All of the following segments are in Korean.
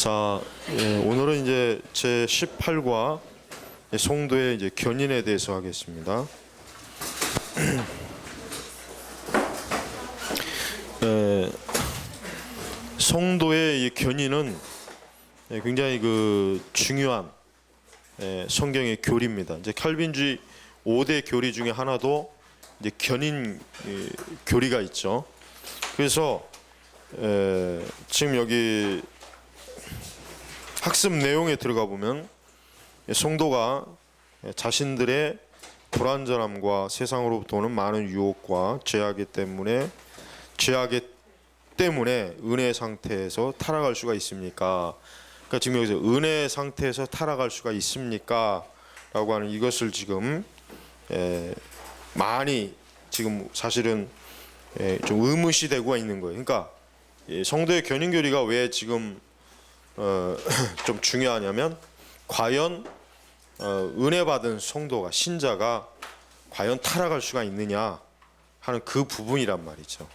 자, 오늘은 이제 제 18과 성도의 이제 견인에 대해서 하겠습니다. 성도의 이 견인은 굉장히 중요한 성경의 교리입니다. 이제 칼빈주의 5대 교리 중에 하나도 이제 견인 교리가 있죠. 그래서 지금 여기 학습 내용에 들어가 보면 성도가 자신들의 불완전함과 세상으로부터 오는 많은 유혹과 죄악 때문에 은혜 상태에서 타락할 수가 있습니까? 그러니까 지금 여기서 은혜 상태에서 타락할 수가 있습니까? 라고 하는 이것을 지금 많이 지금 사실은 좀 의무시되고 있는 거예요. 그러니까 성도의 견인 교리가 왜 지금 좀 중요하냐면 과연 은혜 받은 성도가 신자가 과연 타락할 수가 있느냐 하는 그 부분이란 말이죠.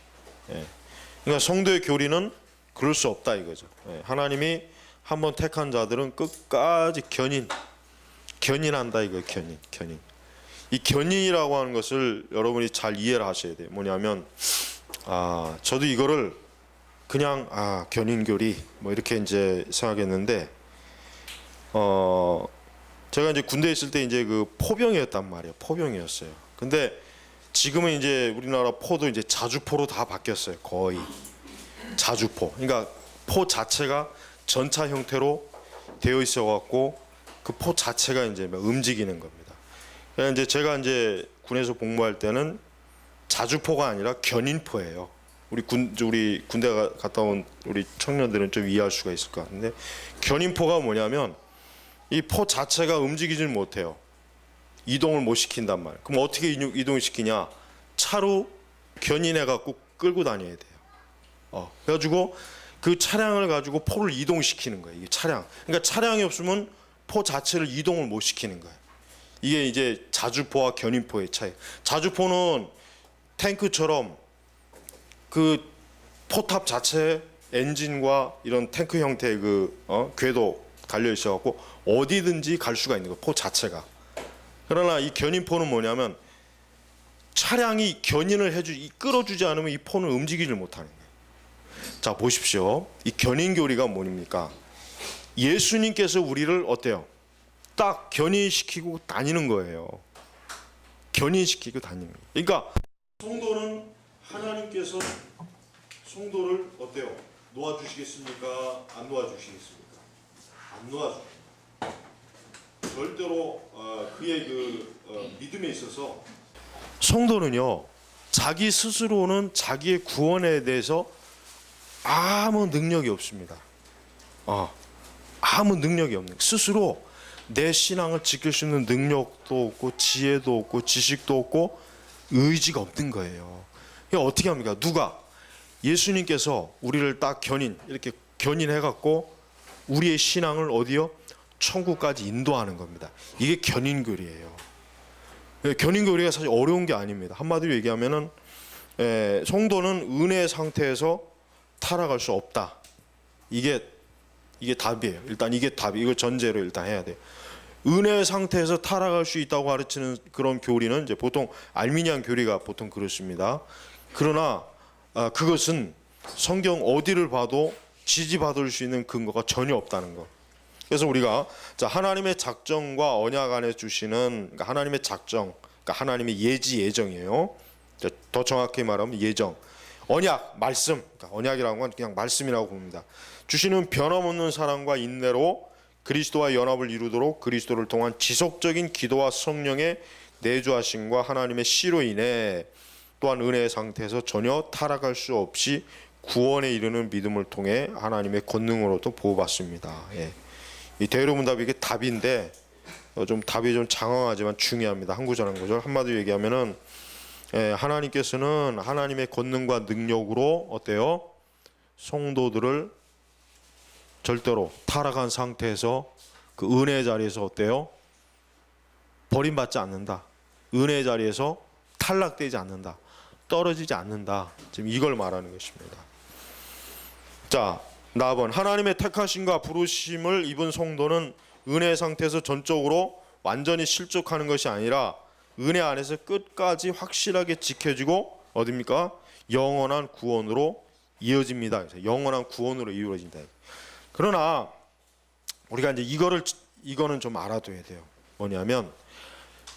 그러니까 성도의 교리는 그럴 수 없다 이거죠. 하나님이 한번 택한 자들은 끝까지 견인한다 이거예요. 견인. 이 견인이라고 하는 것을 여러분이 잘 이해를 하셔야 돼요. 뭐냐면 저도 이거를 그냥 견인교리 뭐 이렇게 이제 생각했는데 제가 이제 군대에 있을 때 이제 그 포병이었단 말이에요. 포병이었어요. 근데 지금은 이제 우리나라 포도 이제 자주포로 다 바뀌었어요. 거의 자주포. 그러니까 포 자체가 전차 형태로 되어 있어 갖고 그 포 자체가 이제 움직이는 겁니다. 그래서 이제 제가 이제 군에서 복무할 때는 자주포가 아니라 견인포예요. 우리 군대 갔다 온 우리 청년들은 좀 이해할 수가 있을 것 같은데, 견인포가 뭐냐면 이 포 자체가 움직이질 못해요. 이동을 못 시킨단 말이에요. 그럼 어떻게 이동을 시키냐? 차로 견인해 갖고 끌고 다녀야 돼요. 그래가지고 그 차량을 가지고 포를 이동시키는 거예요. 이게 차량. 그러니까 차량이 없으면 포 자체를 이동을 못 시키는 거예요. 이게 이제 자주포와 견인포의 차이. 자주포는 탱크처럼 그 포탑 자체에 엔진과 이런 탱크 형태의 궤도 달려 있어 갖고 어디든지 갈 수가 있는 거예요. 포 자체가. 그러나 이 견인포는 뭐냐면 차량이 견인을 끌어주지 않으면 이 포는 움직이질 못하는 거예요. 자, 보십시오. 이 견인 교리가 뭡니까? 예수님께서 우리를 어때요? 딱 견인시키고 다니는 거예요. 견인시키고 다니는 거예요. 그러니까 성도는 하나님께서 성도를 어때요? 놓아주시겠습니까? 안 놓아주시겠습니까? 안 놓아주세요. 절대로 그의 믿음에 있어서 성도는요, 자기 스스로는 자기의 구원에 대해서 아무 능력이 없습니다. 아무 능력이 없는, 스스로 내 신앙을 지킬 수 있는 능력도 없고 지혜도 없고 지식도 없고 의지가 없는 거예요. 어떻게 합니까? 누가? 예수님께서 우리를 딱 이렇게 견인해갖고 우리의 신앙을 어디요? 천국까지 인도하는 겁니다. 이게 견인교리예요. 견인교리가 사실 어려운 게 아닙니다. 한마디로 얘기하면은 성도는 은혜 상태에서 타락할 수 없다. 이게 답이에요. 일단 이게 답이, 이거 전제로 일단 해야 돼요. 은혜 상태에서 타락할 수 있다고 가르치는 그런 교리는 이제 보통 알미니안 교리가 보통 그렇습니다. 그러나 그것은 성경 어디를 봐도 지지받을 수 있는 근거가 전혀 없다는 거. 그래서 우리가 하나님의 작정과 언약 안에 주시는, 그러니까 하나님의 작정, 그러니까 하나님의 예정이에요. 더 정확히 말하면 예정, 언약, 말씀. 그러니까 언약이라는 건 그냥 말씀이라고 봅니다. 주시는 변함없는 사랑과 인내로 그리스도와 연합을 이루도록 그리스도를 통한 지속적인 기도와 성령의 내주하심과 하나님의 씨로 인해 또한 은혜의 상태에서 전혀 타락할 수 없이 구원에 이르는 믿음을 통해 하나님의 권능으로도 보호받습니다. 이 대의문답이 이게 답인데 답이 좀 장황하지만 중요합니다. 한 구절 한 구절. 한마디로 얘기하면은 하나님께서는 하나님의 권능과 능력으로 어때요? 성도들을 절대로 타락한 상태에서 그 은혜의 자리에서 어때요? 버림받지 않는다. 은혜의 자리에서 탈락되지 않는다. 떨어지지 않는다. 지금 이걸 말하는 것입니다. 자, 나번 하나님의 택하심과 부르심을 입은 성도는 은혜 상태에서 전적으로 완전히 실족하는 것이 아니라 은혜 안에서 끝까지 확실하게 지켜지고 어딥니까? 영원한 구원으로 이어집니다. 영원한 구원으로 이루어진다. 그러나 우리가 이제 이거는 좀 알아둬야 돼요. 뭐냐면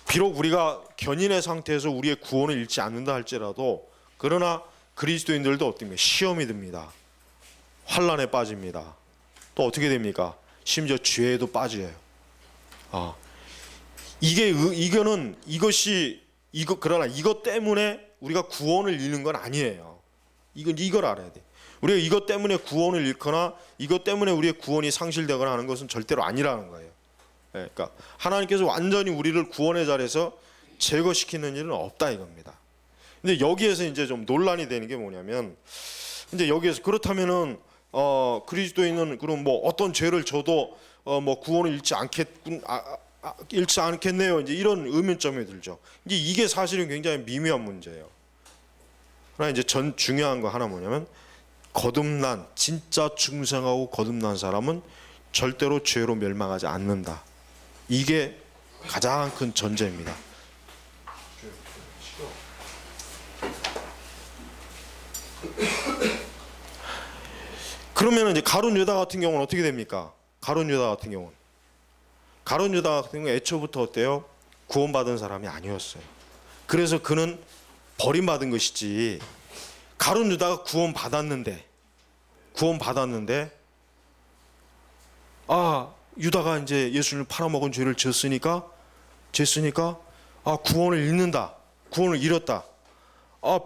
비록 우리가 견인의 상태에서 우리의 구원을 잃지 않는다 할지라도 그러나 그리스도인들도 어떻습니까? 시험이 듭니다. 환난에 빠집니다. 또 어떻게 됩니까? 심지어 죄에도 빠져요. 그러나 이것 때문에 우리가 구원을 잃는 건 아니에요. 이걸 알아야 돼. 우리가 이것 때문에 구원을 잃거나 이것 때문에 우리의 구원이 상실되거나 하는 것은 절대로 아니라는 거예요. 그러니까 하나님께서 완전히 우리를 구원의 자리에서 제거시키는 일은 없다 이겁니다. 근데 여기에서 이제 좀 논란이 되는 게 뭐냐면 이제 여기에서 그렇다면은 그리스도인은 그럼 뭐 어떤 죄를 져도 뭐 구원을 잃지 않겠네요. 이제 이런 의문점이 들죠. 이제 이게 사실은 굉장히 미묘한 문제예요. 그러나 이제 중요한 거 하나 뭐냐면 거듭난 진짜 중생하고 거듭난 사람은 절대로 죄로 멸망하지 않는다. 이게 가장 큰 전제입니다. 그러면 이제 가룟 유다 같은 경우는 어떻게 됩니까? 가룟 유다 같은 경우는 애초부터 어때요? 구원받은 사람이 아니었어요. 그래서 그는 버림받은 것이지. 가룟 유다가 구원받았는데 유다가 이제 예수님을 팔아먹은 죄를 졌으니까 구원을 잃는다. 구원을 잃었다.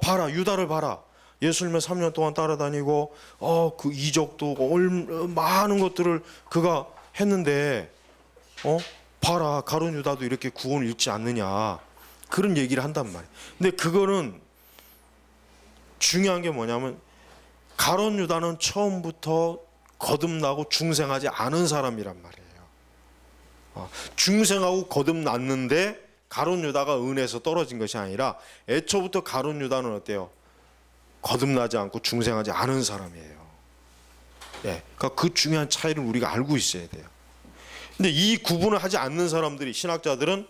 봐라, 유다를 봐라. 예수님을 3년 동안 따라다니고 그 이적도 많은 것들을 그가 했는데 봐라, 가룟 유다도 이렇게 구원을 잃지 않느냐. 그런 얘기를 한단 말이에요. 근데 그거는 중요한 게 뭐냐면 가룟 유다는 처음부터 거듭나고 중생하지 않은 사람이란 말이에요. 중생하고 거듭났는데 가룟 유다가 은혜에서 떨어진 것이 아니라 애초부터 가룟 유다는 어때요? 거듭나지 않고 중생하지 않은 사람이에요. 그러니까 그 중요한 차이를 우리가 알고 있어야 돼요. 근데 이 구분을 하지 않는 사람들이 신학자들은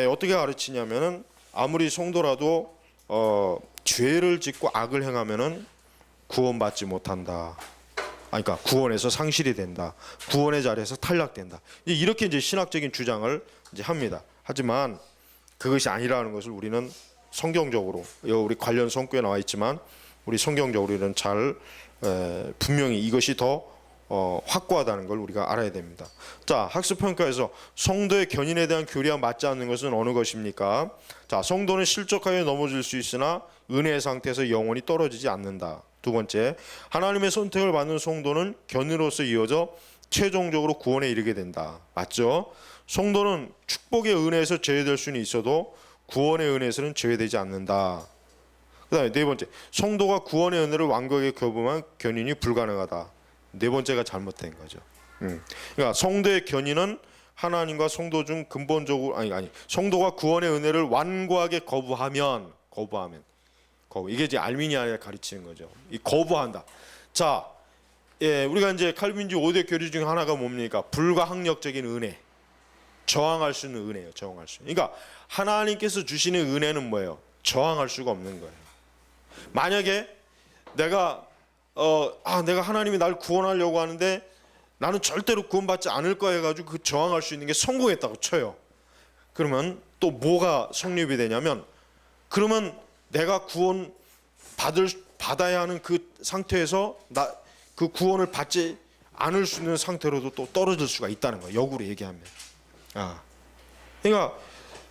어떻게 가르치냐면은 아무리 성도라도 죄를 짓고 악을 행하면은 구원받지 못한다. 그러니까 구원에서 상실이 된다. 구원의 자리에서 탈락된다. 이렇게 이제 신학적인 주장을 이제 합니다. 하지만 그것이 아니라는 것을 우리는 성경적으로 우리 관련 성구에 나와 있지만 우리 성경적으로 우리는 잘 분명히 이것이 더 확고하다는 걸 우리가 알아야 됩니다. 자, 학습평가에서 성도의 견인에 대한 교리와 맞지 않는 것은 어느 것입니까? 자, 성도는 실족하여 넘어질 수 있으나 은혜의 상태에서 영원히 떨어지지 않는다. 두 번째, 하나님의 선택을 받는 성도는 견인으로서 이어져 최종적으로 구원에 이르게 된다. 맞죠? 성도는 축복의 은혜에서 제외될 수는 있어도 구원의 은혜에서는 제외되지 않는다. 그 다음에 네 번째, 성도가 구원의 은혜를 완벽하게 경험한 견인이 불가능하다. 네 번째가 잘못된 거죠. 그러니까 성도의 견인은 하나님과 성도 중 근본적으로 성도가 구원의 은혜를 완고하게 거부하면 이게 이제 알미니아를 가르치는 거죠. 이 거부한다. 자, 우리가 이제 칼빈주의 5대 교리 중에 하나가 뭡니까? 불가항력적인 은혜. 저항할 수 있는 은혜예요. 저항할 수. 그러니까 하나님께서 주시는 은혜는 뭐예요? 저항할 수가 없는 거예요. 만약에 내가 하나님이 날 구원하려고 하는데 나는 절대로 구원받지 않을 거야 해가지고 그 저항할 수 있는 게 성공했다고 쳐요. 그러면 또 뭐가 성립이 되냐면 그러면 내가 구원 받아야 하는 그 상태에서 그 구원을 받지 않을 수 있는 상태로도 또 떨어질 수가 있다는 거예요. 역으로 얘기하면. 그러니까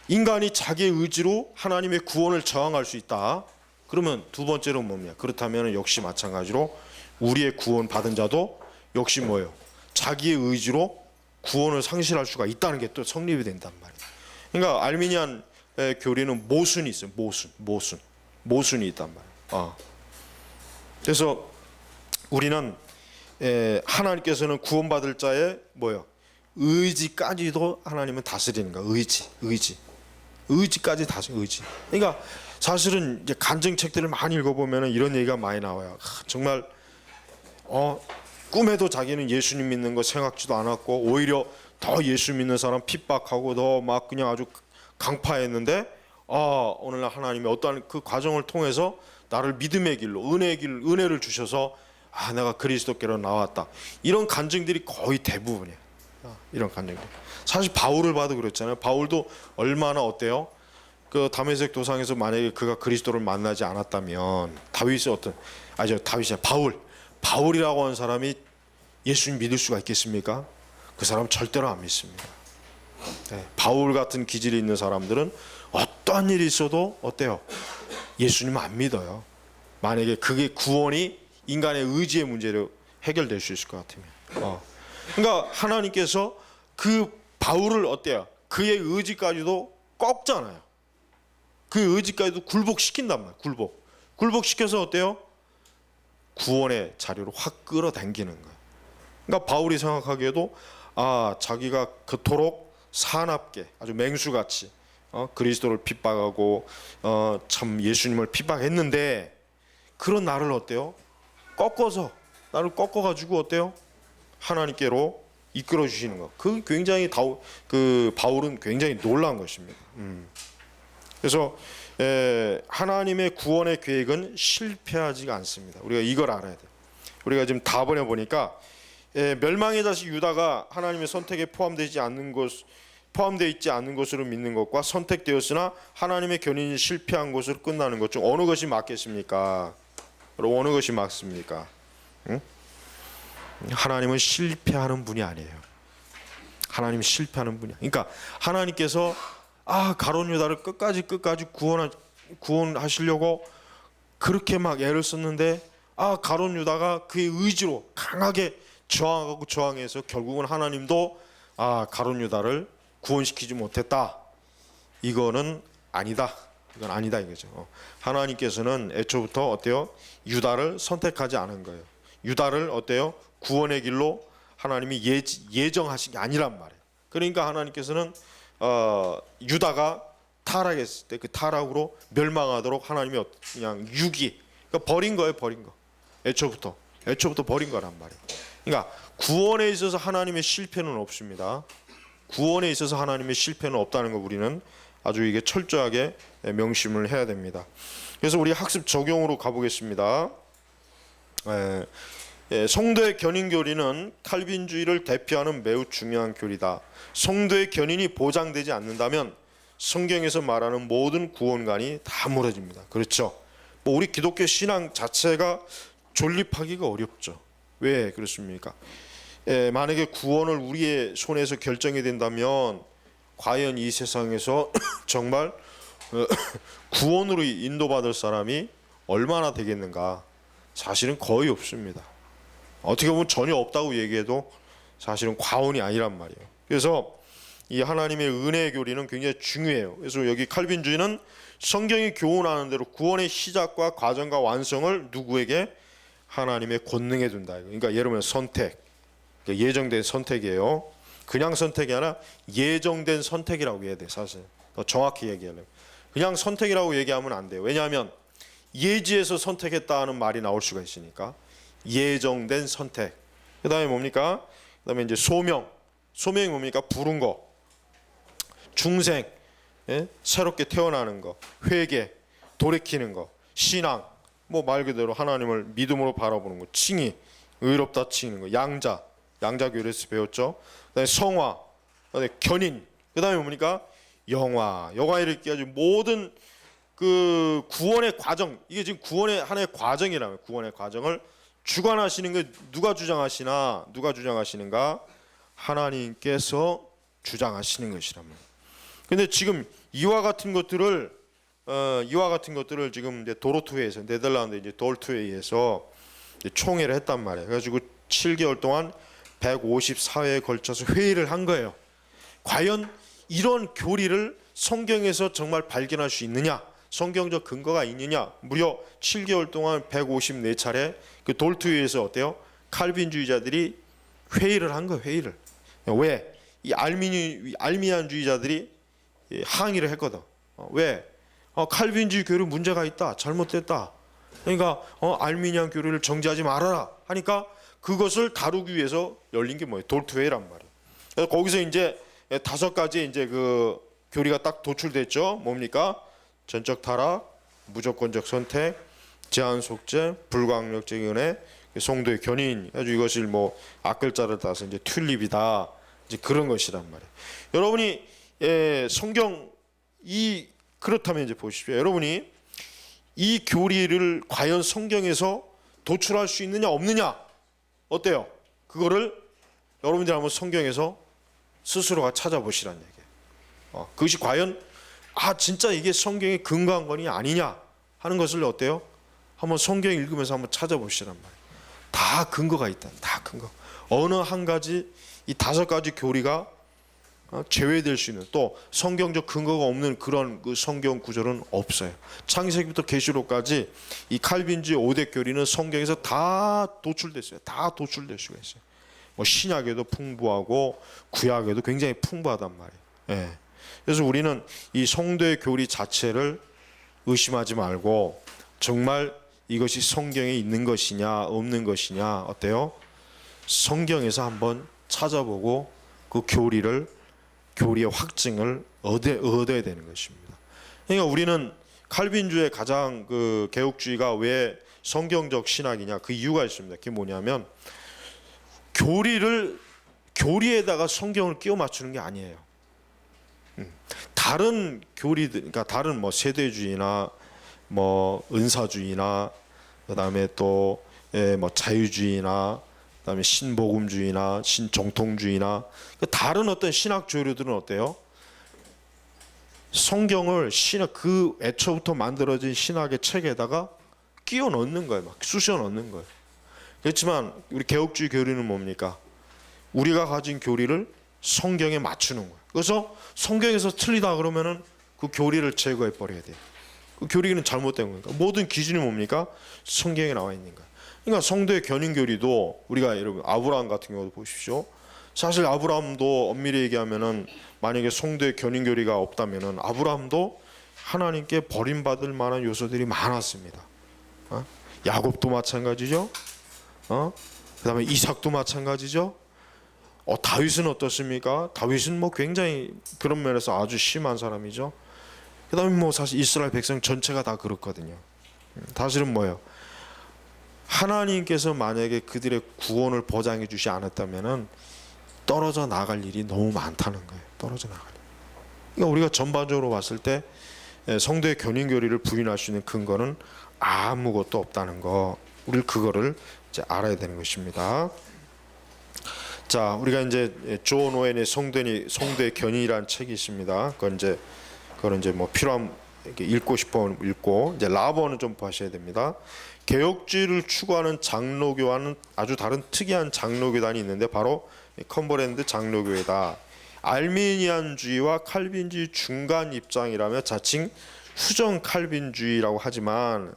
인간이 자기의 의지로 하나님의 구원을 저항할 수 있다. 그러면 두 번째로 뭡니까? 그렇다면 역시 마찬가지로 우리의 구원 받은 자도 역시 뭐예요? 자기의 의지로 구원을 상실할 수가 있다는 게 또 성립이 된단 말이에요. 그러니까 알미니안 교리는 모순이 있어요. 모순이 있단 말이에요. 그래서 우리는 하나님께서는 구원받을 자의 뭐예요? 의지까지도 하나님은 다스리는 거야. 의지까지 다스려. 그러니까 사실은 이제 간증책들을 많이 읽어보면 이런 얘기가 많이 나와요. 정말 꿈에도 자기는 예수님 믿는 거 생각지도 않았고 오히려 더 예수 믿는 사람 핍박하고 더 막 그냥 아주 강파했는데 오늘날 하나님이 어떠한 그 과정을 통해서 나를 믿음의 길로 은혜를 주셔서 내가 그리스도께로 나왔다. 이런 간증들이 거의 대부분이에요. 이런 간증들. 사실 바울을 봐도 그렇잖아요. 바울도 얼마나 어때요? 그 다메섹 도상에서 만약에 그가 그리스도를 만나지 않았다면 바울이라고 하는 사람이 예수님 믿을 수가 있겠습니까? 그 사람 절대로 안 믿습니다. 바울 같은 기질이 있는 사람들은 어떠한 일이 있어도 어때요? 예수님 안 믿어요. 만약에 그게 구원이 인간의 의지의 문제로 해결될 수 있을 것 같으면. 그러니까 하나님께서 그 바울을 어때요? 그의 의지까지도 꺾잖아요. 그 의지까지도 굴복시킨단 말이에요. 굴복시켜서 어때요? 구원의 자리로 확 끌어당기는 거예요. 그러니까 바울이 생각하기에도 자기가 그토록 사납게 아주 맹수같이 그리스도를 핍박하고 참 예수님을 핍박했는데 그런 나를 어때요? 나를 꺾어가지고 어때요? 하나님께로 이끌어 주시는 것. 그 굉장히 바울은 굉장히 놀란 것입니다. 그래서 하나님의 구원의 계획은 실패하지가 않습니다. 우리가 이걸 알아야 돼요. 우리가 지금 다번에 보니까 멸망의 자식 유다가 하나님의 선택에 포함되어 있지 않는 것으로 믿는 것과 선택되었으나 하나님의 견인이 실패한 것으로 끝나는 것 중 어느 것이 맞겠습니까? 여러분, 어느 것이 맞습니까? 응? 하나님은 실패하는 분이 아니에요. 하나님은 실패하는 분이야. 그러니까 하나님께서 가룟 유다를 끝까지 구원하시려고 그렇게 막 애를 썼는데 가룟 유다가 그의 의지로 강하게 저항해서 결국은 하나님도 가룟 유다를 구원시키지 못했다. 이건 아니다 이거죠. 하나님께서는 애초부터 어때요? 유다를 선택하지 않은 거예요. 유다를 어때요? 구원의 길로 하나님이 예정하신 게 아니란 말이에요. 그러니까 하나님께서는 유다가 타락했을 때 그 타락으로 멸망하도록 하나님이 그냥 그러니까 버린 거예요. 애초부터 버린 거란 말이에요. 그러니까 구원에 있어서 하나님의 실패는 없습니다. 구원에 있어서 하나님의 실패는 없다는 거 우리는 아주 이게 철저하게 명심을 해야 됩니다. 그래서 우리 학습 적용으로 가보겠습니다. 성도의 견인 교리는 칼빈주의를 대표하는 매우 중요한 교리다. 성도의 견인이 보장되지 않는다면 성경에서 말하는 모든 구원관이 다 무너집니다. 그렇죠? 우리 기독교 신앙 자체가 존립하기가 어렵죠. 왜 그렇습니까? 만약에 구원을 우리의 손에서 결정이 된다면 과연 이 세상에서 정말 구원으로 인도받을 사람이 얼마나 되겠는가? 사실은 거의 없습니다. 어떻게 보면 전혀 없다고 얘기해도 사실은 과언이 아니란 말이에요. 그래서 이 하나님의 은혜의 교리는 굉장히 중요해요. 그래서 여기 칼빈주의는 성경이 교훈하는 대로 구원의 시작과 과정과 완성을 누구에게? 하나님의 권능에 둔다. 그러니까 예를 들면 선택, 예정된 선택이에요. 그냥 선택이 아니라 예정된 선택이라고 해야 돼. 사실 더 정확히 얘기하려면 그냥 선택이라고 얘기하면 안 돼요. 왜냐하면 예지에서 선택했다는 말이 나올 수가 있으니까. 예정된 선택. 그 다음에 뭡니까? 그 다음에 이제 소명이 뭡니까? 부른 거. 중생, 새롭게 태어나는 거. 회개, 돌이키는 거. 신앙, 말 그대로 하나님을 믿음으로 바라보는 거. 칭의, 의롭다 칭의는 거. 양자 교례에서 배웠죠. 그다음에 성화, 그다음에 견인, 그다음에 뭡니까? 영화 이렇게 아주 모든 그 구원의 과정, 이게 지금 구원의 하나의 과정이라면 구원의 과정을 주관하시는 게 누가 주장하시는가? 하나님께서 주장하시는 것이라면. 근데 지금 이와 같은 것들을 지금 이제 도로투회에서 네덜란드 이제 돌투회에서 총회를 했단 말이에요. 그래가지고 7개월 동안 154회에 걸쳐서 회의를 한 거예요. 과연 이런 교리를 성경에서 정말 발견할 수 있느냐? 성경적 근거가 있느냐? 무려 7개월 동안 154차례 그 돌투회에서 어때요? 칼빈주의자들이 회의를 한 거예요. 회의를. 왜? 이 알미니안주의자들이 항의를 했거든. 왜? 칼빈주의 교리 문제가 있다. 잘못됐다. 그러니까 알미니안 교리를 정지하지 말아라 하니까 그것을 다루기 위해서 열린 게 뭐예요? 돌트회란 말이에요. 그래서 거기서 이제 5가지 이제 그 교리가 딱 도출됐죠. 뭡니까? 전적 타락, 무조건적 선택, 제한 속죄, 불가항력적 은혜, 성도의 견인. 아주 이것을 뭐 앞글자를 따서 이제 튤립이다. 이제 그런 것이란 말이에요. 여러분이 성경 그렇다면 이제 보십시오. 여러분이 이 교리를 과연 성경에서 도출할 수 있느냐 없느냐 어때요? 그거를 여러분들이 한번 성경에서 스스로가 찾아보시라는 얘기예요. 그것이 과연 진짜 이게 성경에 근거한 거니 아니냐 하는 것을 어때요? 한번 성경 읽으면서 한번 찾아보시란 말이에요. 다 근거가 있다. 다 근거. 어느 한 가지 이 5가지 교리가 제외될 수 있는 또 성경적 근거가 없는 그런 그 성경 구절은 없어요. 창세기부터 계시록까지 이 칼빈주의 5대 교리는 성경에서 다 도출됐어요. 다 도출될 수가 있어요. 뭐 신약에도 풍부하고 구약에도 굉장히 풍부하단 말이에요. 예. 그래서 우리는 이 성도의 교리 자체를 의심하지 말고 정말 이것이 성경에 있는 것이냐 없는 것이냐 어때요? 성경에서 한번 찾아보고 그 교리의 확증을 얻어야 되는 것입니다. 그러니까 우리는 칼빈주의 가장 그 개혁주의가 왜 성경적 신학이냐 그 이유가 있습니다. 그게 뭐냐면 교리에다가 성경을 끼워 맞추는 게 아니에요. 다른 교리들, 그러니까 다른 뭐 세대주의나 뭐 은사주의나 그다음에 또 뭐 자유주의나 그다음에 신복음주의나 신정통주의나 다른 어떤 신학 조류들은 어때요? 성경을 그 애초부터 만들어진 신학의 책에다가 끼워 넣는 거예요. 막 쑤셔 넣는 거예요. 그렇지만 우리 개혁주의 교리는 뭡니까? 우리가 가진 교리를 성경에 맞추는 거예요. 그래서 성경에서 틀리다 그러면은 그 교리를 제거해 버려야 돼요. 그 교리는 잘못된 거니까. 모든 기준이 뭡니까? 성경에 나와 있는 거예요. 그러니까 성도의 견인 교리도 우리가 여러분 아브라함 같은 경우도 보십시오. 사실 아브라함도 엄밀히 얘기하면은 만약에 성도의 견인 교리가 없다면은 아브라함도 하나님께 버림받을 만한 요소들이 많았습니다. 야곱도 마찬가지죠. 그다음에 이삭도 마찬가지죠. 다윗은 어떻습니까? 다윗은 뭐 굉장히 그런 면에서 아주 심한 사람이죠. 그다음에 뭐 사실 이스라엘 백성 전체가 다 그렇거든요. 사실은 뭐예요? 하나님께서 만약에 그들의 구원을 보장해 주지 않았다면은 떨어져 나갈 일이 너무 많다는 거예요. 떨어져 나갈 일. 그러니까 우리가 전반적으로 봤을 때 성도의 견인 교리를 부인할 수 있는 근거는 아무것도 없다는 거. 우리 그거를 이제 알아야 되는 것입니다. 자, 우리가 이제 존 오웬의 성도의 견인이라는 책이 있습니다. 그건 이제 뭐 필요한 읽고 싶으면 읽고 이제 라버는 좀 보셔야 됩니다. 개혁주의를 추구하는 장로교와는 아주 다른 특이한 장로교단이 있는데 바로 컴버랜드 장로교회다. 알미니안주의와 칼빈주의 중간 입장이라며 자칭 수정 칼빈주의라고 하지만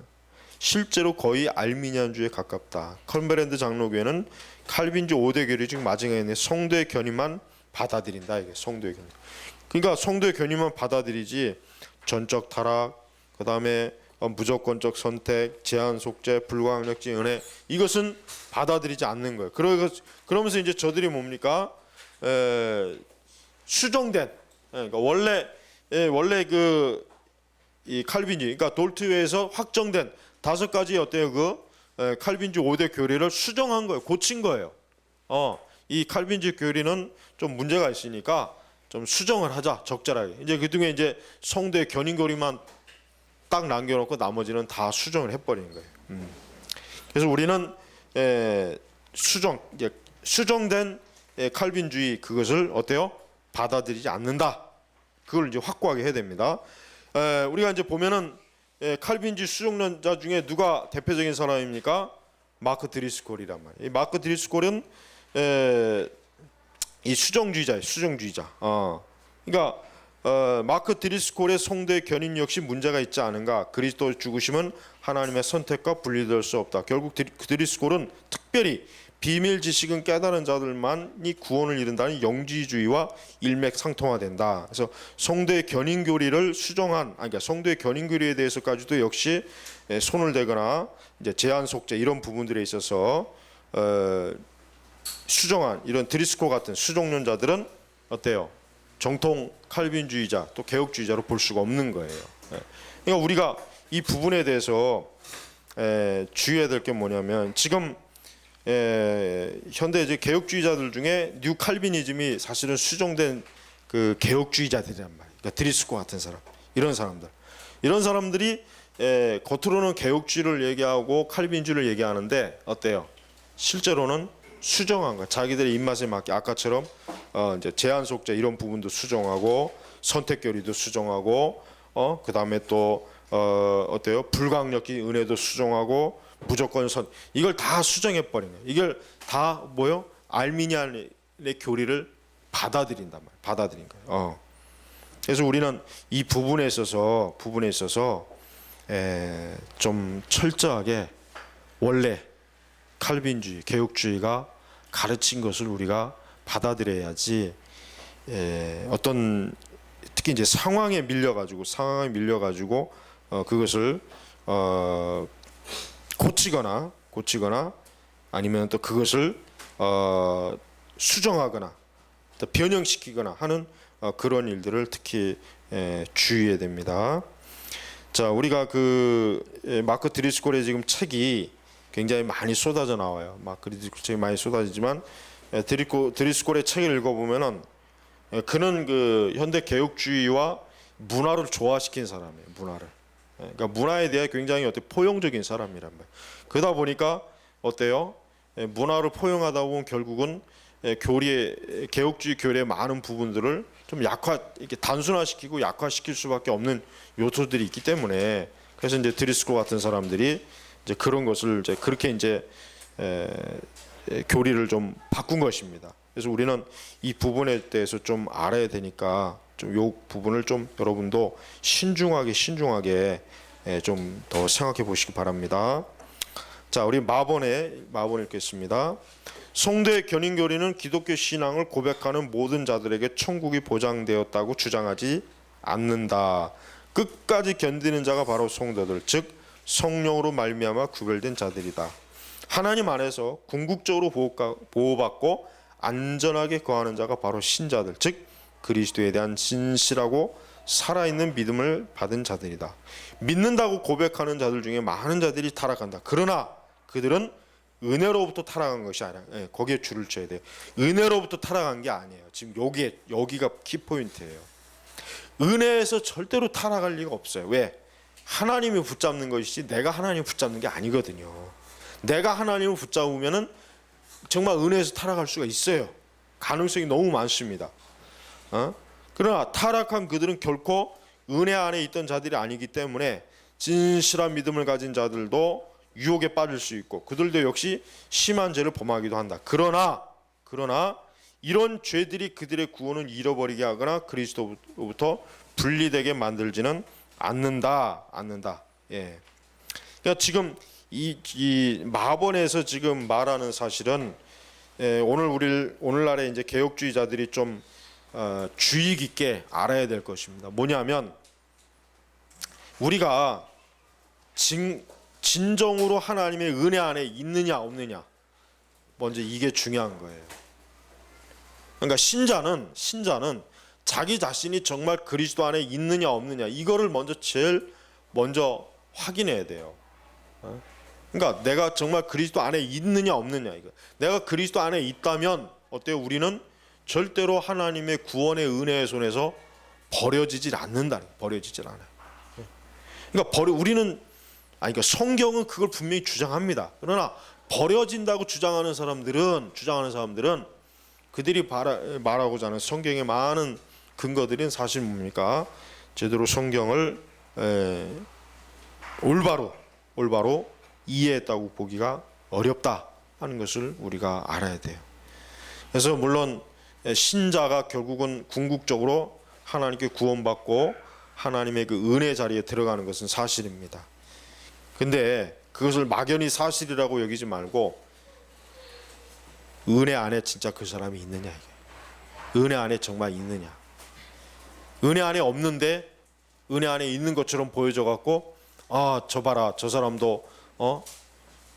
실제로 거의 알미니안주의에 가깝다. 컴버랜드 장로교회는 칼빈주의 5대 교리 중 마지막에 있는 성도의 견인만 받아들인다. 이게 성도의 견인. 그러니까 성도의 견인만 받아들이지 전적 타락, 그 다음에 무조건적 선택, 제한 속죄, 불가항력적 은혜 이것은 받아들이지 않는 거예요. 그러면서 이제 저들이 뭡니까? 수정된, 그러니까 원래 이 칼빈주의, 그러니까 돌트회에서 확정된 5가지 어때요? 칼빈주의 5대 교리를 수정한 거예요. 고친 거예요. 이 칼빈주의 교리는 좀 문제가 있으니까 좀 수정을 하자, 적절하게. 이제 그중에 이제 성도의 견인 교리만 딱 남겨놓고 나머지는 다 수정을 해버리는 거예요. 그래서 우리는 수정된 칼빈주의 그것을 어때요? 받아들이지 않는다. 그걸 이제 확고하게 해야 됩니다. 우리가 이제 보면은 칼빈주의 수정론자 중에 누가 대표적인 사람입니까? 마크 드리스콜이란 말이에요. 이 마크 드리스콜은 이 수정주의자예요. 수정주의자. 그러니까 마크 드리스콜의 성도의 견인 역시 문제가 있지 않은가? 그리스도의 죽으심은 하나님의 선택과 분리될 수 없다. 결국 드리스콜은 특별히 비밀 지식은 깨달은 자들만이 구원을 이룬다는 영지주의와 일맥상통화된다. 그래서 성도의 견인 교리를 수정한, 그러니까 성도의 견인 교리에 대해서까지도 역시 손을 대거나 이제 제한 속죄 이런 부분들에 있어서 수정한 이런 드리스코 같은 수종론자들은 어때요? 정통 칼빈주의자 또 개혁주의자로 볼 수가 없는 거예요. 그러니까 우리가 이 부분에 대해서 주의해야 될 게 뭐냐면 지금 현대 이제 개혁주의자들 중에 뉴 칼비니즘이 사실은 수정된 그 개혁주의자들이란 말이에요. 그러니까 드리스코 같은 사람, 이런 사람들이 겉으로는 개혁주의를 얘기하고 칼빈주의를 얘기하는데 어때요? 실제로는 수정한 거야. 자기들의 입맛에 맞게 아까처럼 이제 제한 속죄 이런 부분도 수정하고 선택결의도 수정하고 그다음에 또 어때요? 불강력기 은혜도 수정하고 무조건 이걸 다 수정해 버린 거예요. 이걸 다 뭐요? 알미니안의 교리를 받아들인단 말이에요. 받아들인 거예요. 그래서 우리는 이 부분에 있어서 좀 철저하게 원래 칼빈주의, 개혁주의가 가르친 것을 우리가 받아들여야지 어떤 특히 이제 상황에 밀려가지고 그것을 고치거나 아니면 또 그것을 수정하거나 또 변형시키거나 하는 그런 일들을 특히 주의해야 됩니다. 자, 우리가 그 마크 드리스콜의 지금 책이 굉장히 많이 쏟아져 나와요. 마크 드리스콜 책이 많이 쏟아지지만 드리스콜의 책을 읽어보면은 그는 그 현대 개혁주의와 문화를 조화시킨 사람이에요. 문화를. 그러니까 문화에 대해 굉장히 포용적인 사람이란 말이에요. 그러다 보니까 어때요? 문화를 포용하다 보면 결국은 개혁주의 교리의 많은 부분들을 좀 이렇게 단순화시키고 약화시킬 수밖에 없는 요소들이 있기 때문에 그래서 이제 드리스코 같은 사람들이 이제 그런 것을 이제 그렇게 이제 교리를 좀 바꾼 것입니다. 그래서 우리는 이 부분에 대해서 좀 알아야 되니까 좀 요 부분을 좀 여러분도 신중하게 좀 더 생각해 보시기 바랍니다. 자, 우리 마번 읽겠습니다. 성도의 견인교리는 기독교 신앙을 고백하는 모든 자들에게 천국이 보장되었다고 주장하지 않는다. 끝까지 견디는 자가 바로 성도들, 즉 성령으로 말미암아 구별된 자들이다. 하나님 안에서 궁극적으로 보호받고 안전하게 거하는 자가 바로 신자들, 즉 그리스도에 대한 진실하고 살아있는 믿음을 받은 자들이다. 믿는다고 고백하는 자들 중에 많은 자들이 타락한다. 그러나 그들은 은혜로부터 타락한 것이 아니라 거기에 줄을 쳐야 돼요. 은혜로부터 타락한 게 아니에요. 지금 여기가 키포인트예요. 은혜에서 절대로 타락할 리가 없어요. 왜? 하나님이 붙잡는 것이지 내가 하나님을 붙잡는 게 아니거든요. 내가 하나님을 붙잡으면은 정말 은혜에서 타락할 수가 있어요. 가능성이 너무 많습니다. 그러나 타락한 그들은 결코 은혜 안에 있던 자들이 아니기 때문에 진실한 믿음을 가진 자들도 유혹에 빠질 수 있고 그들도 역시 심한 죄를 범하기도 한다. 그러나 이런 죄들이 그들의 구원을 잃어버리게 하거나 그리스도로부터 분리되게 만들지는 않는다. 예. 그러니까 지금 이 마번에서 지금 말하는 사실은 오늘날의 이제 개혁주의자들이 좀 주의 깊게 알아야 될 것입니다. 뭐냐면 우리가 진정으로 하나님의 은혜 안에 있느냐 없느냐, 먼저 이게 중요한 거예요. 그러니까 신자는 자기 자신이 정말 그리스도 안에 있느냐 없느냐 이거를 제일 먼저 확인해야 돼요. 그러니까 내가 정말 그리스도 안에 있느냐 없느냐 이거. 내가 그리스도 안에 있다면 어때요? 우리는 절대로 하나님의 구원의 은혜의 손에서 버려지질 않는다. 버려지질 않아요. 그러니까 그러니까 성경은 그걸 분명히 주장합니다. 그러나 버려진다고 주장하는 사람들은 그들이 말하고자 하는 성경의 많은 근거들은 사실 뭡니까? 제대로 성경을 올바로 이해했다고 보기가 어렵다 하는 것을 우리가 알아야 돼요. 그래서 물론 신자가 결국은 궁극적으로 하나님께 구원받고 하나님의 그 은혜 자리에 들어가는 것은 사실입니다. 근데 그것을 막연히 사실이라고 여기지 말고 은혜 안에 진짜 그 사람이 있느냐 이게. 은혜 안에 정말 있느냐. 은혜 안에 없는데 은혜 안에 있는 것처럼 보여져 갖고 저 봐라 저 사람도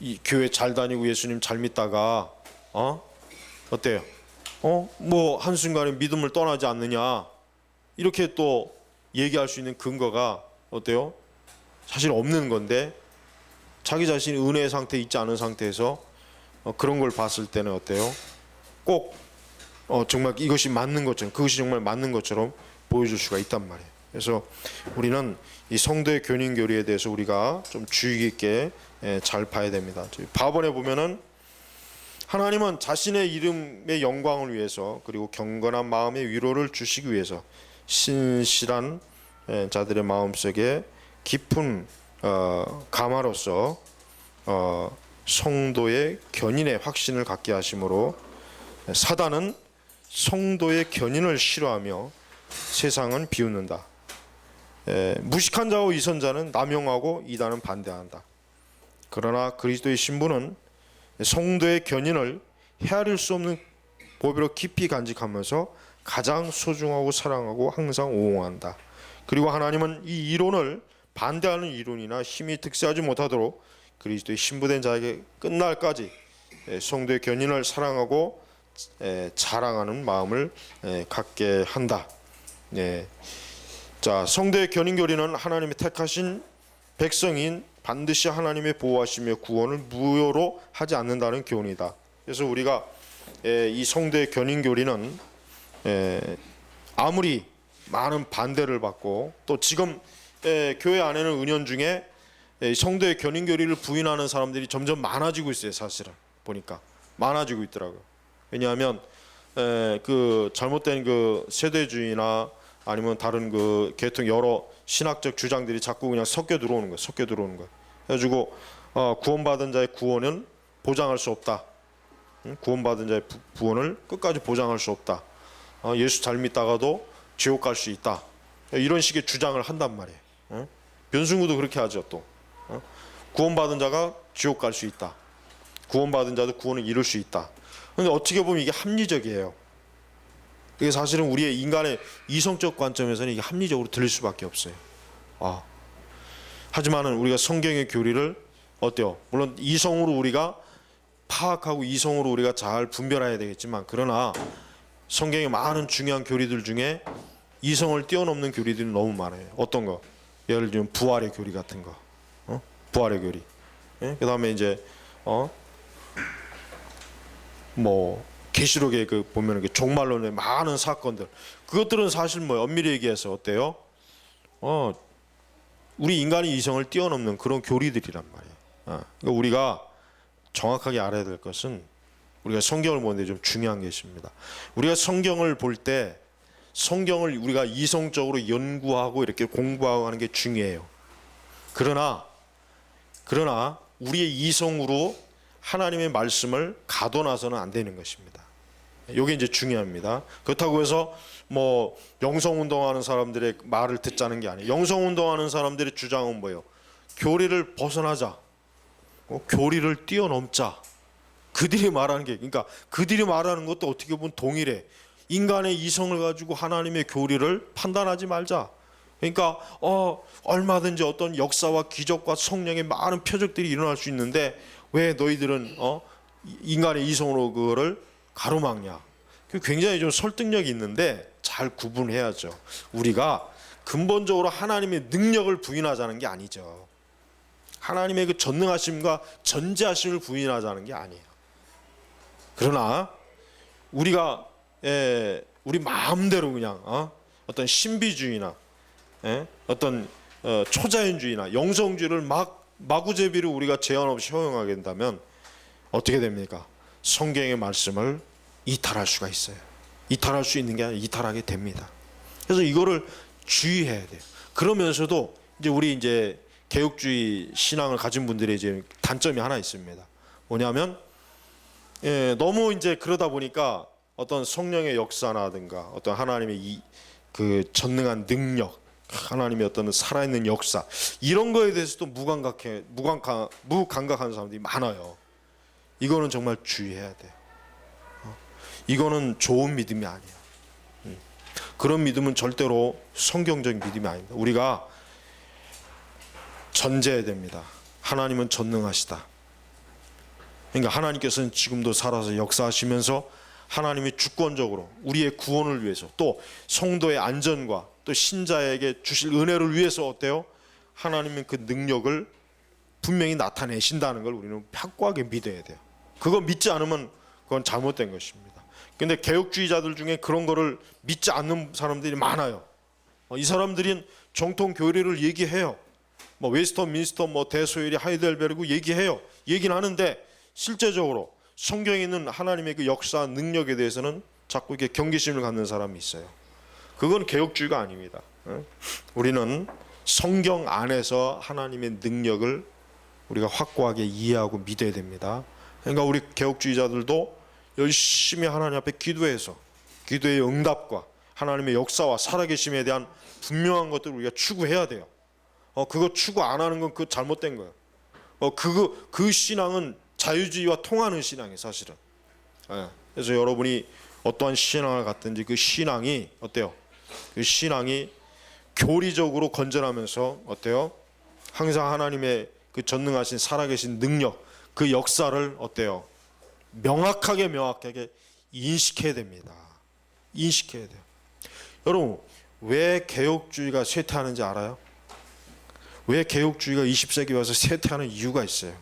이 교회 잘 다니고 예수님 잘 믿다가 어때요? 뭐 한순간에 믿음을 떠나지 않느냐, 이렇게 또 얘기할 수 있는 근거가 어때요? 사실 없는 건데, 자기 자신이 은혜의 상태에 있지 않은 상태에서 그런 걸 봤을 때는 어때요? 꼭 정말 이것이 맞는 것처럼, 그것이 정말 맞는 것처럼 보여줄 수가 있단 말이에요. 그래서 우리는 이 성도의 견인 교리에 대해서 우리가 좀 주의 깊게 잘 봐야 됩니다. 바본에 보면은 하나님은 자신의 이름의 영광을 위해서, 그리고 경건한 마음의 위로를 주시기 위해서 신실한 자들의 마음속에 깊은 감화로서 성도의 견인의 확신을 갖게 하심으로, 사단은 성도의 견인을 싫어하며 세상은 비웃는다. 무식한 자와 위선자는 남용하고 이단은 반대한다. 그러나 그리스도의 신부는 성도의 견인을 헤아릴 수 없는 보배로 깊이 간직하면서 가장 소중하고 사랑하고 항상 옹호한다. 그리고 하나님은 이 이론을 반대하는 이론이나 힘이 득세하지 못하도록 그리스도의 신부된 자에게 끝날까지 성도의 견인을 사랑하고 자랑하는 마음을 갖게 한다. 자, 성도의 견인 교리는 하나님의 택하신 백성인 반드시 하나님의 보호하시며 구원을 무효로 하지 않는다는 교훈이다. 그래서 우리가 이 성도의 견인 교리는 아무리 많은 반대를 받고, 또 지금 교회 안에는 은연중에 성도의 견인 교리를 부인하는 사람들이 점점 많아지고 있어요. 사실은 보니까 많아지고 있더라고요. 왜냐하면 그 잘못된 그 세대주의나 아니면 다른 그 계통 여러 신학적 주장들이 자꾸 그냥 섞여 들어오는 거예요. 그래가지고 구원받은 자의 구원은 보장할 수 없다. 구원받은 자의 구원을 끝까지 보장할 수 없다. 예수 잘 믿다가도 지옥 갈 수 있다. 이런 식의 주장을 한단 말이에요. 변승구도 그렇게 하죠. 또 구원받은 자가 지옥 갈 수 있다. 구원받은 자도 구원을 이룰 수 있다. 그런데 어떻게 보면 이게 합리적이에요. 이게 사실은 우리의 인간의 이성적 관점에서는 이게 합리적으로 들릴 수밖에 없어요. 하지만은 우리가 성경의 교리를 어때요? 물론 이성으로 우리가 파악하고 이성으로 우리가 잘 분별해야 되겠지만, 그러나 성경의 많은 중요한 교리들 중에 이성을 뛰어넘는 교리들이 너무 많아요. 어떤 거? 예를 들면 부활의 교리 같은 거. 부활의 교리. 그 다음에 이제 뭐 계시록에 그 보면 그 종말론의 많은 사건들, 그것들은 사실 뭐 엄밀히 얘기해서 어때요? 우리 인간의 이성을 뛰어넘는 그런 교리들이란 말이에요. 그러니까 우리가 정확하게 알아야 될 것은, 우리가 성경을 보는데 좀 중요한 게 있습니다. 우리가 성경을 볼 때 성경을 우리가 이성적으로 연구하고 이렇게 공부하고 하는 게 중요해요. 그러나 우리의 이성으로 하나님의 말씀을 가둬놔서는 안 되는 것입니다. 이게 이제 중요합니다. 그렇다고 해서 뭐 영성운동하는 사람들의 말을 듣자는 게 아니에요. 영성운동하는 사람들의 주장은 뭐예요? 교리를 벗어나자, 교리를 뛰어넘자. 그들이 말하는 게, 그러니까 그들이 말하는 것도 어떻게 보면 동일해. 인간의 이성을 가지고 하나님의 교리를 판단하지 말자. 그러니까 얼마든지 어떤 역사와 기적과 성령의 많은 표적들이 일어날 수 있는데 왜 너희들은 인간의 이성으로 그거를 가로막냐. 굉장히 좀 설득력이 있는데 잘 구분해야죠. 우리가 근본적으로 하나님의 능력을 부인하자는 게 아니죠. 하나님의 그 전능하심과 전지하심을 부인하자는 게 아니에요. 그러나 우리가 우리 마음대로 그냥 어떤 신비주의나 어떤 초자연주의나 영성주의를 마구제비로 우리가 제한 없이 허용하게 된다면 어떻게 됩니까? 성경의 말씀을 이탈할 수가 있어요. 이탈할 수 있는 게 아니라 이탈하게 됩니다. 그래서 이거를 주의해야 돼요. 그러면서도 이제 우리 이제 개혁주의 신앙을 가진 분들의 이제 단점이 하나 있습니다. 뭐냐면 너무 이제 그러다 보니까 어떤 성령의 역사라든가 어떤 하나님의 그 전능한 능력, 하나님의 어떤 살아있는 역사, 이런 거에 대해서도 무감각한 사람들이 많아요. 이거는 정말 주의해야 돼요. 이거는 좋은 믿음이 아니에요. 그런 믿음은 절대로 성경적 믿음이 아닙니다. 우리가 전제해야 됩니다. 하나님은 전능하시다. 그러니까 하나님께서는 지금도 살아서 역사하시면서 하나님이 주권적으로 우리의 구원을 위해서 또 성도의 안전과 또 신자에게 주실 은혜를 위해서 어때요? 하나님의 그 능력을 분명히 나타내신다는 걸 우리는 확고하게 믿어야 돼요. 그거 믿지 않으면 그건 잘못된 것입니다. 근데 개혁주의자들 중에 그런 거를 믿지 않는 사람들이 많아요. 이 사람들은 정통 교리를 얘기해요. 뭐 웨스터민스터, 뭐 대소일이, 하이델베르그 얘기해요. 얘기는 하는데 실제적으로 성경에 있는 하나님의 그 역사 능력에 대해서는 자꾸 이렇게 경계심을 갖는 사람이 있어요. 그건 개혁주의가 아닙니다. 우리는 성경 안에서 하나님의 능력을 우리가 확고하게 이해하고 믿어야 됩니다. 그러니까 우리 개혁주의자들도 열심히 하나님 앞에 기도해서 기도의 응답과 하나님의 역사와 살아계심에 대한 분명한 것들을 우리가 추구해야 돼요. 그거 추구 안 하는 건 그 잘못된 거예요. 그 신앙은 자유주의와 통하는 신앙이에요, 사실은. 그래서 여러분이 어떠한 신앙을 갖든지 그 신앙이 어때요? 그 신앙이 교리적으로 건전하면서 어때요? 항상 하나님의 그 전능하신 살아계신 능력, 그 역사를 어때요? 명확하게 인식해야 됩니다. 인식해야 돼요. 여러분, 왜 개혁주의가 쇠퇴하는지 알아요? 왜 개혁주의가 20세기 와서 쇠퇴하는 이유가 있어요.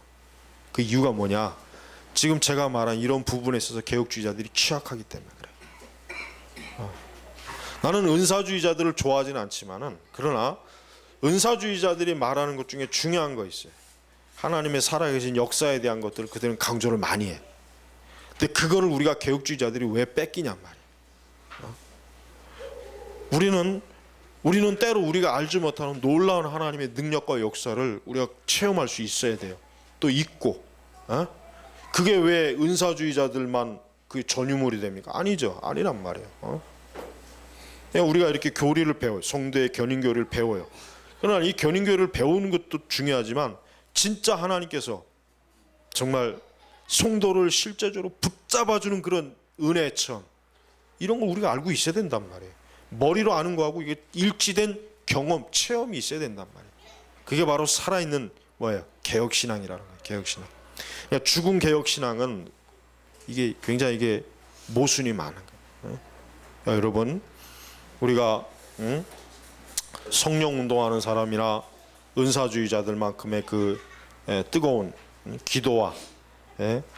그 이유가 뭐냐? 지금 제가 말한 이런 부분에 있어서 개혁주의자들이 취약하기 때문에 그래요. 나는 은사주의자들을 좋아하지는 않지만은, 그러나 은사주의자들이 말하는 것 중에 중요한 거 있어요. 하나님의 살아계신 역사에 대한 것들을 그들은 강조를 많이 해. 근데 그거를 우리가 개혁주의자들이 왜 뺏기냔 말이에요. 우리는 때로 우리가 알지 못하는 놀라운 하나님의 능력과 역사를 우리가 체험할 수 있어야 돼요. 또 있고, 그게 왜 은사주의자들만 그 전유물이 됩니까? 아니죠. 아니란 말이에요. 그냥 우리가 이렇게 교리를 배워요. 성도의 견인교리를 배워요. 그러나 이 견인교리를 배우는 것도 중요하지만 진짜 하나님께서 정말 성도를 실제적으로 붙잡아주는 그런 은혜의 체험, 이런 걸 우리가 알고 있어야 된단 말이에요. 머리로 아는 거하고 이게 일치된 경험, 체험이 있어야 된단 말이에요. 그게 바로 살아있는 뭐예요? 개혁신앙이라는 거예요. 개혁신앙. 그러니까 죽은 개혁신앙은 이게 굉장히 이게 모순이 많은 거예요. 여러분, 우리가 성령 운동하는 사람이나 은사주의자들만큼의 그 뜨거운 기도와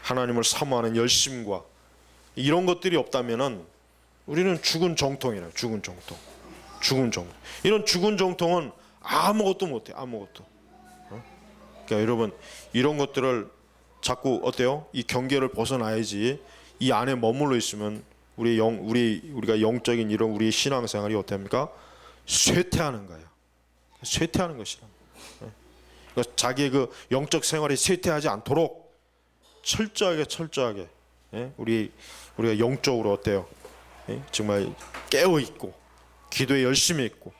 하나님을 사모하는 열심과 이런 것들이 없다면은 우리는 죽은 정통이에요. 죽은 정통. 이런 죽은 정통은 아무것도 못해. 아무것도. 그러니까 여러분, 이런 것들을 자꾸 어때요? 이 경계를 벗어나야지. 이 안에 머물러 있으면 우리가 영적인 이런 우리 신앙생활이 어떻습니까? 쇠퇴하는 거예요. 쇠퇴하는 것이라. 그러니까 자기의 그 영적 생활이 쇠퇴하지 않도록 철저하게 우리가 영적으로 어때요? 정말 깨어 있고 기도에 열심히 있고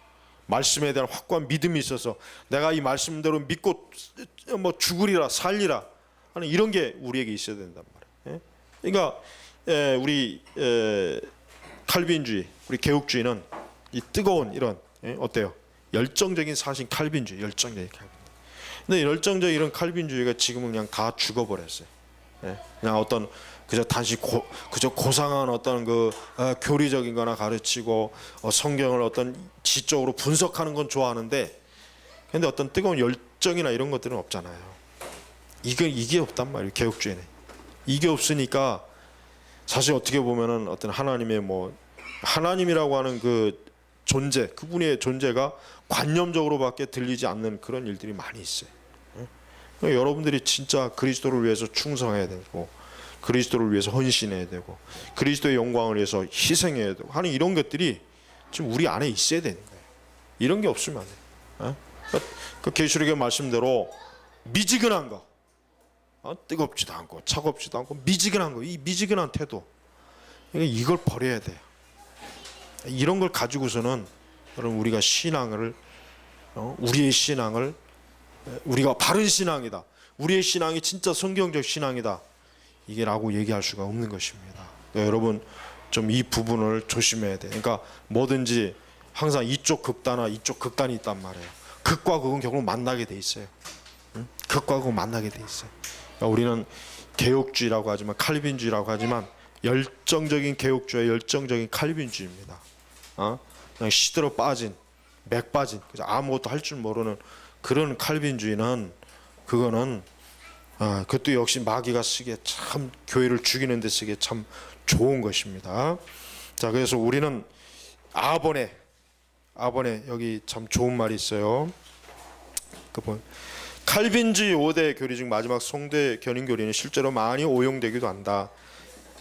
말씀에 대한 확고한 믿음이 있어서 내가 이 말씀대로 믿고 뭐 죽으리라 살리라 하는 이런 게 우리에게 있어야 된단 말이에요. 그러니까 우리 칼빈주의, 우리 개혁주의는 이 뜨거운 이런 어때요? 열정적인 사신 칼빈주의, 열정적인 칼빈. 근데 열정적 이런 칼빈주의가 지금은 그냥 다 죽어버렸어요. 그냥 어떤 그저 단지 그저 고상한 어떤 그 교리적인 거나 가르치고 성경을 어떤 지적으로 분석하는 건 좋아하는데, 근데 어떤 뜨거운 열정이나 이런 것들은 없잖아요. 이게 없단 말이에요. 개혁주의는 이게 없으니까 사실 어떻게 보면은 어떤 하나님의 하나님이라고 하는 그 존재, 그분의 존재가 관념적으로밖에 들리지 않는 그런 일들이 많이 있어요. 그러니까 여러분들이 진짜 그리스도를 위해서 충성해야 되고, 그리스도를 위해서 헌신해야 되고, 그리스도의 영광을 위해서 희생해야 되고 하는 이런 것들이 지금 우리 안에 있어야 되는 거예요. 이런 게 없으면 안 돼요. 그 계시록의 말씀대로 미지근한 거, 뜨겁지도 않고 차갑지도 않고 미지근한 거, 이 미지근한 태도, 이걸 버려야 돼요. 이런 걸 가지고서는 여러분 우리가 우리의 신앙을 우리가 바른 신앙이다, 우리의 신앙이 진짜 성경적 신앙이다, 이게라고 얘기할 수가 없는 것입니다. 여러분 좀 이 부분을 조심해야 돼. 그러니까 뭐든지 항상 이쪽 극단과 이쪽 극단이 있단 말이에요. 극과 극은 결국 만나게 돼 있어요. 극과 극은 만나게 돼 있어요. 그러니까 우리는 개혁주의라고 하지만 칼빈주의라고 하지만 열정적인 개혁주의 열정적인 칼빈주의입니다. 그냥 시들어 빠진 맥 빠진 아무것도 할 줄 모르는 그런 칼빈주의는 그거는 그것도 역시 마귀가 쓰기에 참 교회를 죽이는 데 쓰기에 참 좋은 것입니다. 자, 그래서 우리는 아본에 여기 참 좋은 말이 있어요. 칼빈주의 5대 교리 중 마지막 송대 견인 교리는 실제로 많이 오용되기도 한다.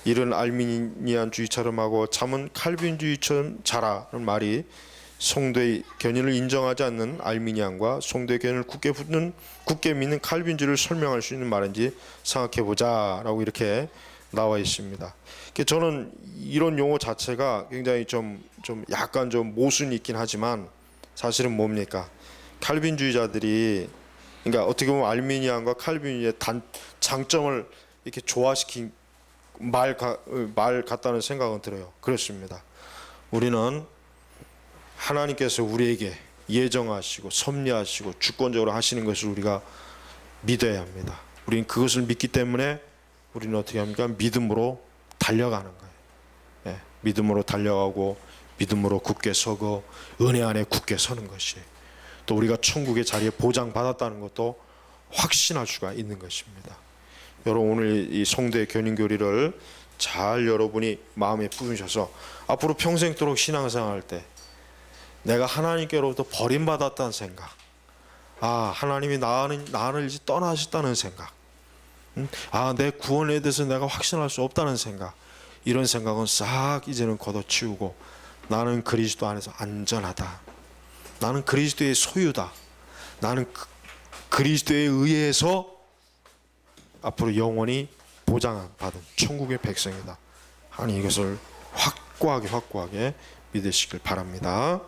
이런 알미니안주의처럼 하고 참은 칼빈주의처럼 자라는 말이 송대 견인을 인정하지 않는 알미니안과 송대 견인을 굳게 믿는 칼빈주의를 설명할 수 있는 말인지 생각해보자라고 이렇게 나와 있습니다. 저는 이런 용어 자체가 굉장히 좀 약간 좀 모순이 있긴 하지만 사실은 뭡니까? 칼빈주의자들이 그러니까 어떻게 보면 알미니안과 칼빈주의의 장점을 이렇게 조화시킨 말 같다는 생각은 들어요. 그렇습니다. 우리는 하나님께서 우리에게 예정하시고 섭리하시고 주권적으로 하시는 것을 우리가 믿어야 합니다. 우리는 그것을 믿기 때문에 우리는 어떻게 합니까? 믿음으로 달려가는 거예요. 네, 믿음으로 달려가고 믿음으로 굳게 서고 은혜 안에 굳게 서는 것이 또 우리가 천국의 자리에 보장받았다는 것도 확신할 수가 있는 것입니다. 여러분 오늘 이 송대 견인교리를 잘 여러분이 마음에 품으셔서 앞으로 평생도록 신앙생활할 때 내가 하나님께로부터 버림받았다는 생각, 하나님이 나를 이제 떠나셨다는 생각, 내 구원에 대해서 내가 확신할 수 없다는 생각, 이런 생각은 싹 이제는 걷어치우고 나는 그리스도 안에서 안전하다. 나는 그리스도의 소유다. 나는 그리스도에 의해서 앞으로 영원히 보장받은 천국의 백성이다 하는 이것을 확고하게 믿으시길 바랍니다.